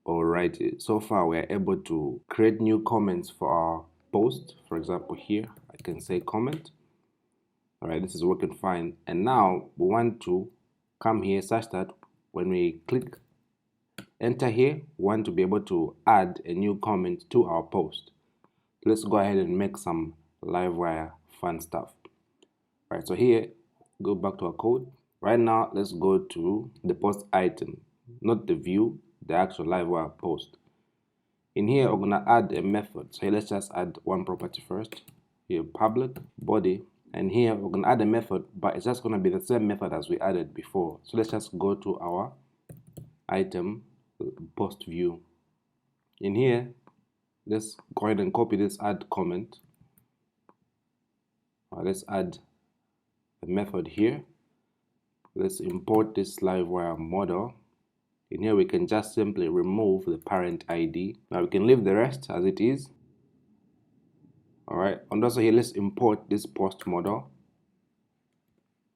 Alright, so far we are able to create new comments for our post. For example, here I can say comment. Alright, this is working fine. And now we want to come here such that when we click enter here, we want to be able to add a new comment to our post. Let's go ahead and make some Livewire fun stuff. Alright, so here, go back to our code. Right now, let's go to the post item, not the view, the actual Livewire post. In here, we're gonna add a method. So here, let's just add one property first. Here, public body, and here we're gonna add a method, but it's just gonna be the same method as we added before. So let's just go to our item post view. In here, let's go ahead and copy this add comment. Let's add a method here. Let's import this Livewire model. In here we can just simply remove the parent ID. Now we can leave the rest as it is. Alright, and also here let's import this post model.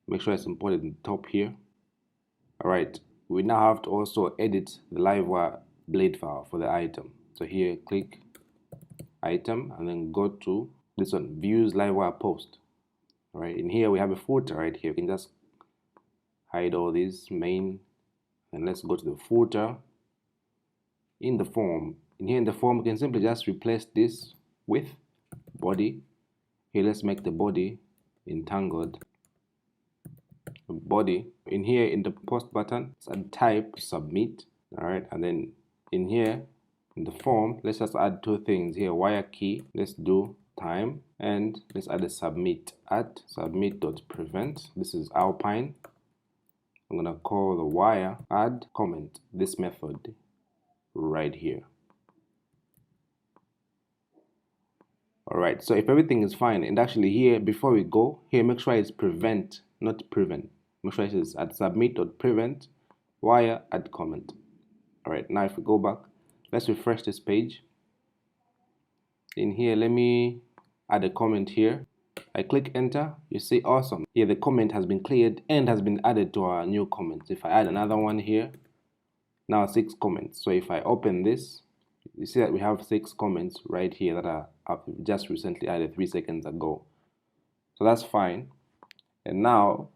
Make sure it's imported in the top here. Alright, we now have to also edit the Livewire blade file for the item. So here click item and then go to this one, views Livewire post. Alright, in here we have a footer right here. You can just hide all these main, and let's go to the footer. In the form, in here in the form, we can simply just replace this with body. Here, let's make the body entangled. Body. In here in the post button, let's add type submit. Alright, and then in here in the form, let's just add two things here. Wire key. Let's do time, and let's add a submit at submit.prevent. This is Alpine. I'm gonna call the wire add comment, this method right here. Alright, so if everything is fine, and actually here before we go, here make sure it's prevent, not prevent. Make sure it's at submit.prevent wire add comment. Alright, now if we go back, let's refresh this page. In here, let me add a comment here. I click enter, you see awesome. Here the comment has been cleared and has been added to our new comments. If I add another one here, now 6 comments. So if I open this, you see that we have 6 comments right here that are just recently added 3 seconds ago. So that's fine. And now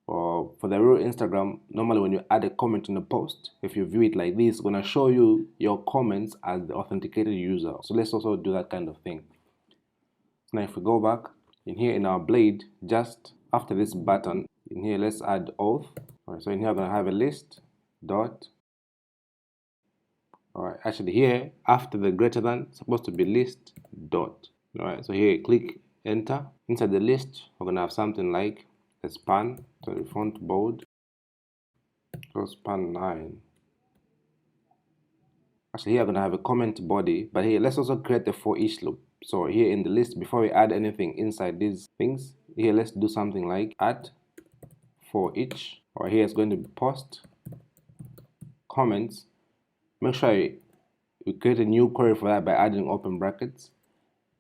for the real Instagram, normally when you add a comment in a post, if you view it like this, it's gonna show you your comments as the authenticated user. So let's also do that kind of thing. So now if we go back, in here in our blade, just after this button, in here let's add auth. Alright, so in here I'm gonna have a list dot. Alright, actually here after the greater than, it's supposed to be list dot. Alright, so here click enter. Inside the list, we're gonna have something like a span, so the font bold, so span 9. Actually here I'm gonna have a comment body, but here let's also create a for each loop. So here in the list, before we add anything inside these things, here let's do something like add for each, or here it's going to be post comments. Make sure you create a new query for that by adding open brackets,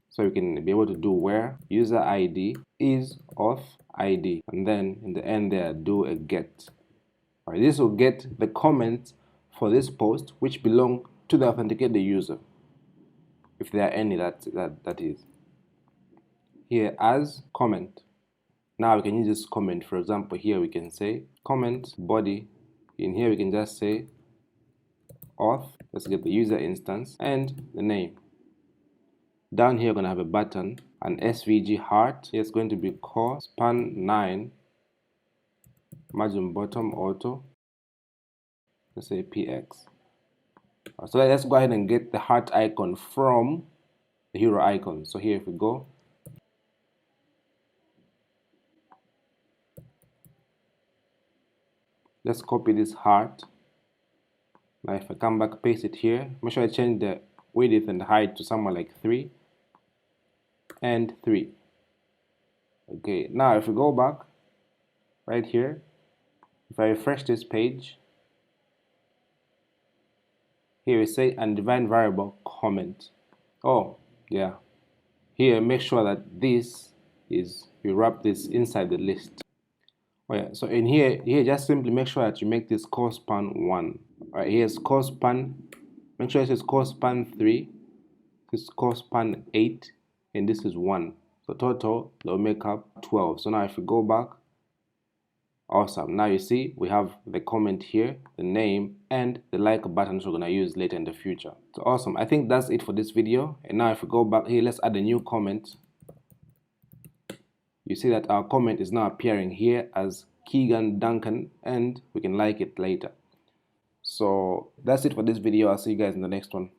so you can be able to do where user ID is auth ID, and then in the end there do a get. Alright, this will get the comments for this post which belong to the authenticated user, if there are any that is. Here as comment. Now we can use this comment. For example, here we can say comment body. In here we can just say auth. Let's get the user instance and the name. Down here we're gonna have a button, an SVG heart. Here it's going to be core span 9, margin bottom auto. Let's say PX. So let's go ahead and get the heart icon from the hero icon. So here if we go, let's copy this heart. Now if I come back, paste it here, make sure I change the width and the height to somewhere like 3 and 3. Okay, now if we go back right here, if I refresh this page, here we say undefined variable comment. Oh yeah, here make sure that this is, you wrap this inside the list. Oh yeah, so in here just simply make sure that you make this core span 1. Alright, here's core span Make sure it says core span 3, this is core span 8, and this is 1. So total, they'll make up 12. So now if we go back, awesome. Now you see we have the comment here, the name, and the like button which we're going to use later in the future. So awesome. I think that's it for this video. And now if we go back here, let's add a new comment. You see that our comment is now appearing here as Keegan Duncan, and we can like it later. So that's it for this video. I'll see you guys in the next one.